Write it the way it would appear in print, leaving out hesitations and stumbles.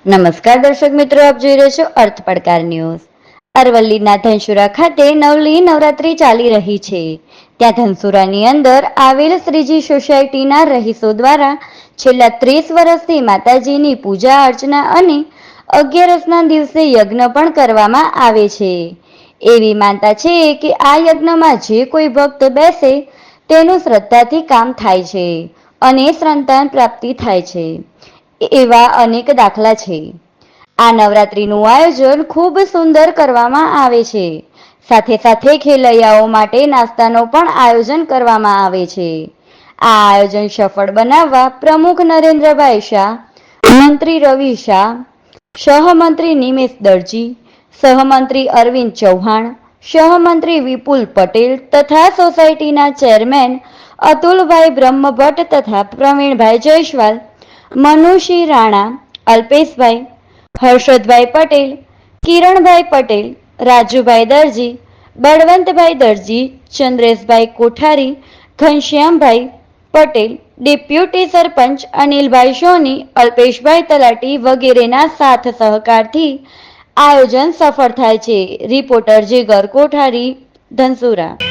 નમસ્કાર દર્શક મિત્રો, આપ જોઈ રહ્યા છો અર્થ પડકાર ન્યૂઝ। અરવલ્લીના ધનસુરા ખાતે નવલી નવરાત્રી ચાલી રહી છે। ત્યાં ધનસુરાની અંદર આવેલ શ્રીજી સોસાયટીના રહીશો દ્વારા છેલ્લા 30 વર્ષથી માતાજીની પૂજા અર્ચના અને 11ના દિવસે યજ્ઞ પણ કરવામાં આવે છે। એવી માનતા છે કે આ યજ્ઞમાં જે કોઈ ભક્ત બેસે તેનું શ્રદ્ધાથી કામ થાય છે અને સંતાન પ્રાપ્તિ થાય છે। એવા અનેક દાખલા છે। આ નવરાત્રીનું આયોજન ખૂબ સુંદર કરવામાં આવે છે। સાથે સાથે ખેલૈયાઓ માટે નાસ્તાનો પણ આયોજન કરવામાં આવે છે। આ આયોજન સફળ બનાવવા પ્રમુખ નરેન્દ્રભાઈ શાહ, મંત્રી રવિ શાહ, સહમંત્રી નિમેશ દરજી, સહમંત્રી અરવિંદ ચૌહાણ, સહમંત્રી વિપુલ પટેલ તથા સોસાયટીના ચેરમેન અતુલભાઈ બ્રહ્મભટ્ટ તથા પ્રવીણભાઈ જયસ્વાલ, મનુસિંહ રાણા, અલ્પેશભાઈ, હર્ષદભાઈ પટેલ, કિરણભાઈ પટેલ, રાજુભાઈ દરજી, બળવંતભાઈ દરજી, ચંદ્રેશભાઈ કોઠારી, ઘનશ્યામભાઈ પટેલ, ડેપ્યુટી સરપંચ અનિલભાઈ સોની, અલ્પેશભાઈ તલાટી વગેરેના સાથ સહકારથી આયોજન સફળ થાય છે। રિપોર્ટર જીગર કોઠારી, ધનસુરા।